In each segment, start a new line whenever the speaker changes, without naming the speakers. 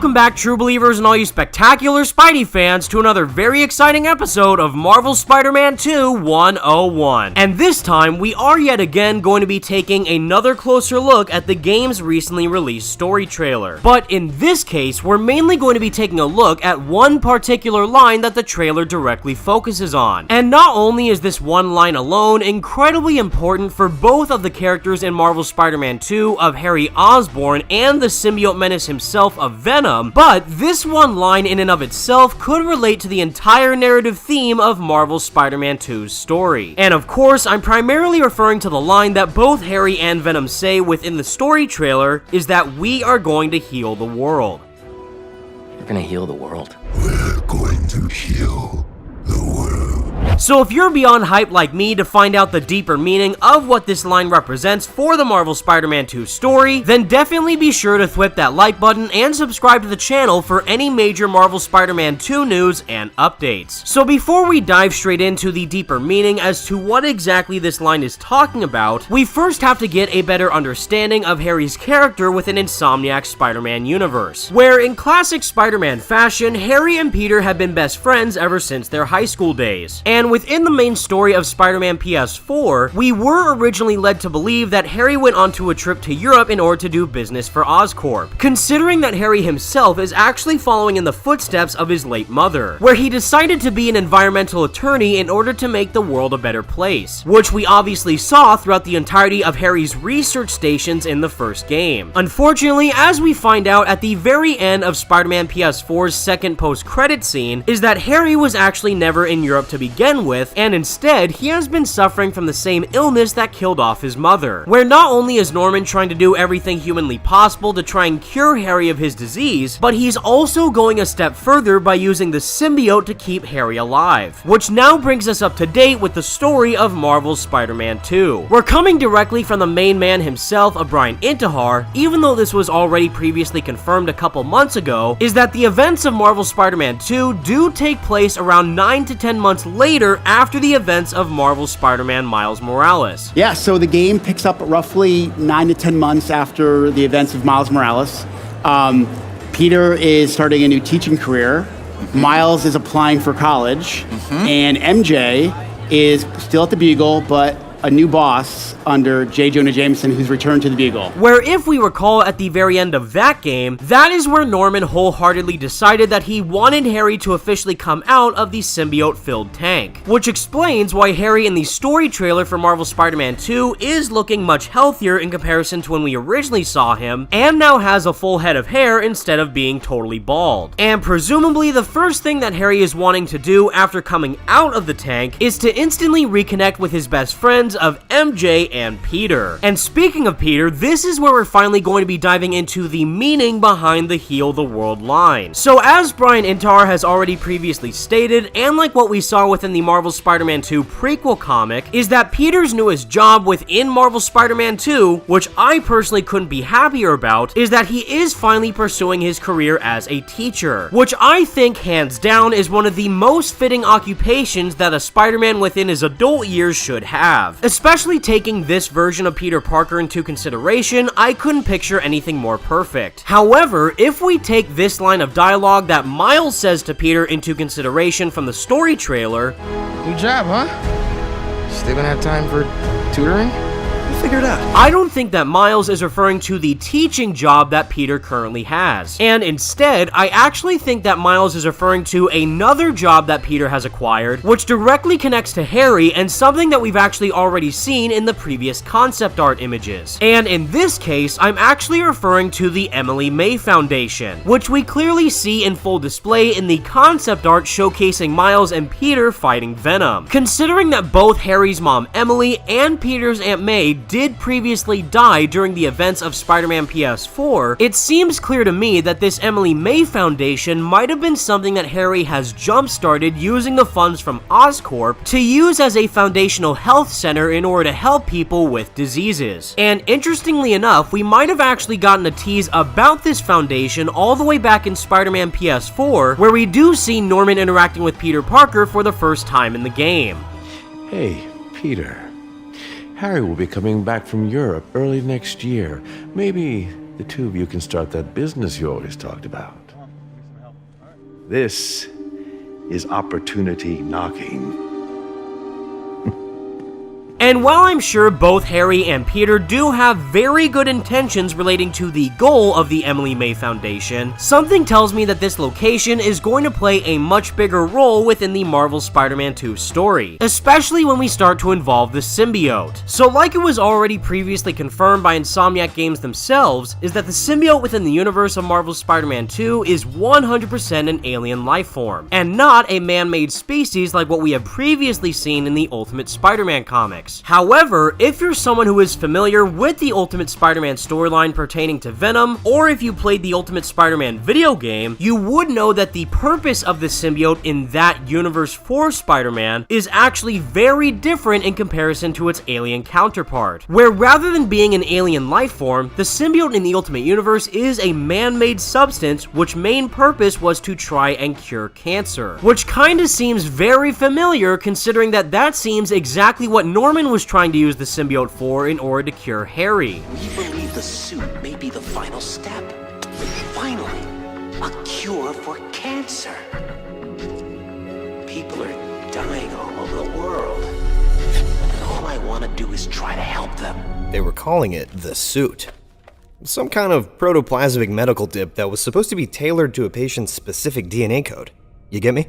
Welcome back, true believers and all you spectacular Spidey fans, to another very exciting episode of Marvel's Spider-Man 2 101. And this time, we are yet again going to be taking another closer look at the game's recently released story trailer. But in this case, we're mainly going to be taking a look at one particular line that the trailer directly focuses on. And not only is this one line alone incredibly important for both of the characters in Marvel's Spider-Man 2 of Harry Osborn and the symbiote menace himself of Venom, but this one line in and of itself could relate to the entire narrative theme of Marvel's Spider-Man 2's story. And of course, I'm primarily referring to the line that both Harry and Venom say within the story trailer, is that we are going to heal the world.
You're gonna heal the world.
We're going to heal the world.
So if you're beyond hype like me to find out the deeper meaning of what this line represents for the Marvel Spider-Man 2 story, then definitely be sure to thwip that like button and subscribe to the channel for any major Marvel Spider-Man 2 news and updates. So before we dive straight into the deeper meaning as to what exactly this line is talking about, we first have to get a better understanding of Harry's character within Insomniac's Spider-Man universe, where in classic Spider-Man fashion, Harry and Peter have been best friends ever since their high school days. And within the main story of Spider-Man PS4, we were originally led to believe that Harry went onto a trip to Europe in order to do business for Oscorp, considering that Harry himself is actually following in the footsteps of his late mother, where he decided to be an environmental attorney in order to make the world a better place, which we obviously saw throughout the entirety of Harry's research stations in the first game. Unfortunately, as we find out at the very end of Spider-Man PS4's second post-credit scene, is that Harry was actually never in Europe to begin with, and instead, he has been suffering from the same illness that killed off his mother, where not only is Norman trying to do everything humanly possible to try and cure Harry of his disease, but he's also going a step further by using the symbiote to keep Harry alive, which now brings us up to date with the story of Marvel's Spider-Man 2. We're coming directly from the main man himself of Brian Intihar, even though this was already previously confirmed a couple months ago, is that the events of Marvel's Spider-Man 2 do take place around 9 to 10 months later after the events of Marvel's Spider-Man Miles Morales.
Yeah, so the game picks up roughly 9 to 10 months after the events of Miles Morales. Peter is starting a new teaching career. Miles is applying for college. And MJ is still at the Bugle, but a new boss under J. Jonah Jameson, who's returned to the Bugle.
Where, if we recall at the very end of that game, that is where Norman wholeheartedly decided that he wanted Harry to officially come out of the symbiote-filled tank, which explains why Harry in the story trailer for Marvel Spider-Man 2 is looking much healthier in comparison to when we originally saw him, and now has a full head of hair instead of being totally bald. And presumably the first thing that Harry is wanting to do after coming out of the tank is to instantly reconnect with his best friends of MJ and Peter. And speaking of Peter, this is where we're finally going to be diving into the meaning behind the Heal the World line. So as Brian Intihar has already previously stated, and like what we saw within the Marvel Spider-Man 2 prequel comic, is that Peter's newest job within Marvel Spider-Man 2, which I personally couldn't be happier about, is that he is finally pursuing his career as a teacher, which I think hands down is one of the most fitting occupations that a Spider-Man within his adult years should have. Especially taking this version of Peter Parker into consideration, I couldn't picture anything more perfect. However, if we take this line of dialogue that Miles says to Peter into consideration from the story trailer,
New job, huh? Still gonna have time for tutoring?
Figure it out.
I don't think that Miles is referring to the teaching job that Peter currently has. And instead, I actually think that Miles is referring to another job that Peter has acquired, which directly connects to Harry and something that we've actually already seen in the previous concept art images. And in this case, I'm actually referring to the Emily May Foundation, which we clearly see in full display in the concept art showcasing Miles and Peter fighting Venom. Considering that both Harry's mom Emily and Peter's Aunt May did previously die during the events of Spider-Man PS4, it seems clear to me that this Emily May Foundation might have been something that Harry has jump-started using the funds from Oscorp to use as a foundational health center in order to help people with diseases. And interestingly enough, we might have actually gotten a tease about this foundation all the way back in Spider-Man PS4, where we do see Norman interacting with Peter Parker for the first time in the game.
Hey, Peter. Harry will be coming back from Europe early next year. Maybe the two of you can start that business you always talked about. This is opportunity knocking.
And while I'm sure both Harry and Peter do have very good intentions relating to the goal of the Emily May Foundation, something tells me that this location is going to play a much bigger role within the Marvel Spider-Man 2 story, especially when we start to involve the symbiote. So like it was already previously confirmed by Insomniac Games themselves, is that the symbiote within the universe of Marvel Spider-Man 2 is 100% an alien life form, and not a man-made species like what we have previously seen in the Ultimate Spider-Man comics. However, if you're someone who is familiar with the Ultimate Spider-Man storyline pertaining to Venom, or if you played the Ultimate Spider-Man video game, you would know that the purpose of the symbiote in that universe for Spider-Man is actually very different in comparison to its alien counterpart, where rather than being an alien life form, the symbiote in the Ultimate Universe is a man-made substance which main purpose was to try and cure cancer, which kinda seems very familiar considering that that seems exactly what Norman was trying to use the symbiote for in order to cure Harry.
We believe the suit may be the final step. Finally, a cure for cancer. People are dying all over the world. And all I want to do is try to help them.
They were calling it the suit. Some kind of protoplasmic medical dip that was supposed to be tailored to a patient's specific DNA code. You get me?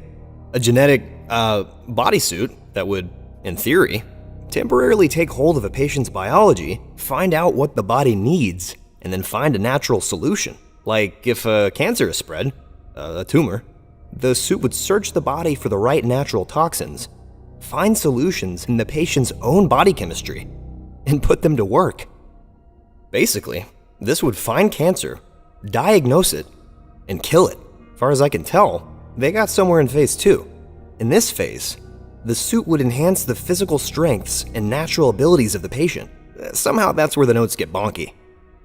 A genetic, bodysuit that would, in theory, temporarily take hold of a patient's biology, find out what the body needs, and then find a natural solution. Like if a cancer is spread, a tumor, the suit would search the body for the right natural toxins, find solutions in the patient's own body chemistry, and put them to work. Basically, this would find cancer, diagnose it, and kill it. As far as I can tell, they got somewhere in phase 2. In this phase, the suit would enhance the physical strengths and natural abilities of the patient. Somehow that's where the notes get bonky.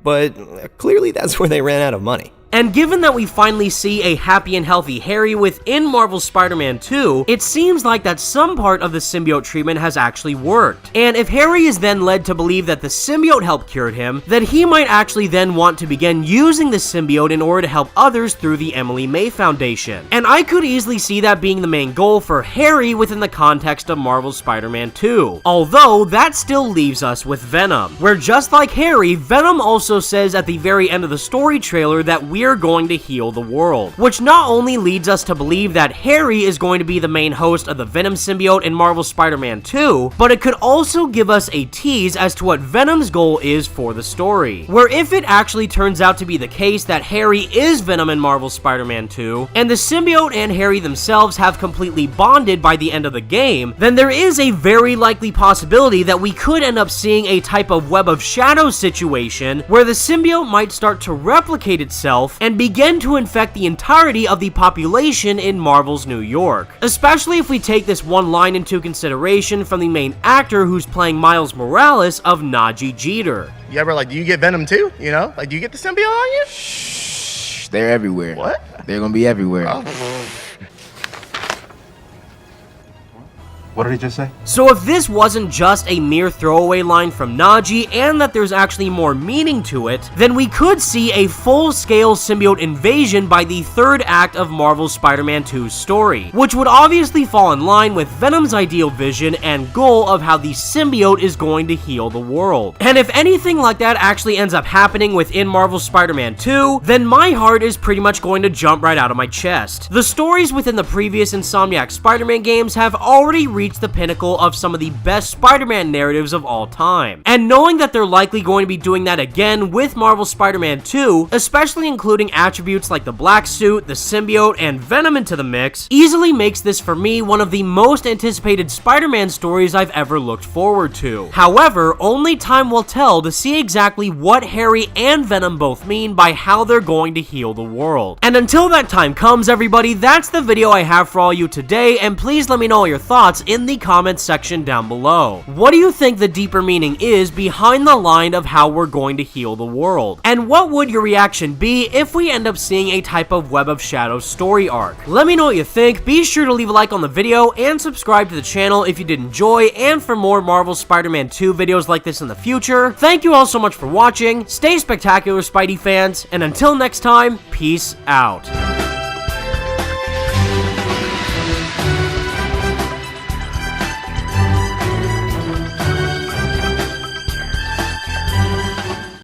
But clearly that's where they ran out of money.
And given that we finally see a happy and healthy Harry within Marvel's Spider-Man 2, it seems like that some part of the symbiote treatment has actually worked. And if Harry is then led to believe that the symbiote helped cure him, then he might actually then want to begin using the symbiote in order to help others through the Emily May Foundation. And I could easily see that being the main goal for Harry within the context of Marvel's Spider-Man 2. Although, that still leaves us with Venom, where just like Harry, Venom also says at the very end of the story trailer that we're going to heal the world, which not only leads us to believe that Harry is going to be the main host of the Venom symbiote in Marvel Spider-Man 2, but it could also give us a tease as to what Venom's goal is for the story, where if it actually turns out to be the case that Harry is Venom in Marvel Spider-Man 2, and the symbiote and Harry themselves have completely bonded by the end of the game, then there is a very likely possibility that we could end up seeing a type of web of shadows situation where the symbiote might start to replicate itself and begin to infect the entirety of the population in Marvel's New York. Especially if we take this one line into consideration from the main actor who's playing Miles Morales of Najee Jeter.
You ever, do you get Venom too? You know? Do you get the symbiote on you?
Shh, they're everywhere.
What?
They're gonna be everywhere.
Oh.
What did he just say?
So if this wasn't just a mere throwaway line from Najee and that there's actually more meaning to it, then we could see a full-scale symbiote invasion by the third act of Marvel's Spider-Man 2's story, which would obviously fall in line with Venom's ideal vision and goal of how the symbiote is going to heal the world. And if anything like that actually ends up happening within Marvel's Spider-Man 2, then my heart is pretty much going to jump right out of my chest. The stories within the previous Insomniac Spider-Man games have already reached the pinnacle of some of the best Spider-Man narratives of all time. And knowing that they're likely going to be doing that again with Marvel Spider-Man 2, especially including attributes like the black suit, the symbiote, and Venom into the mix, easily makes this for me one of the most anticipated Spider-Man stories I've ever looked forward to. However, only time will tell to see exactly what Harry and Venom both mean by how they're going to heal the world. And until that time comes, everybody, that's the video I have for all you today, and please let me know your thoughts in the comments section down below. What do you think the deeper meaning is behind the line of how we're going to heal the world? And what would your reaction be if we end up seeing a type of Web of Shadows story arc? Let me know what you think. Be sure to leave a like on the video and subscribe to the channel if you did enjoy, and for more Marvel Spider-Man 2 videos like this in the future. Thank you all so much for watching. Stay spectacular, Spidey fans, and until next time, peace out.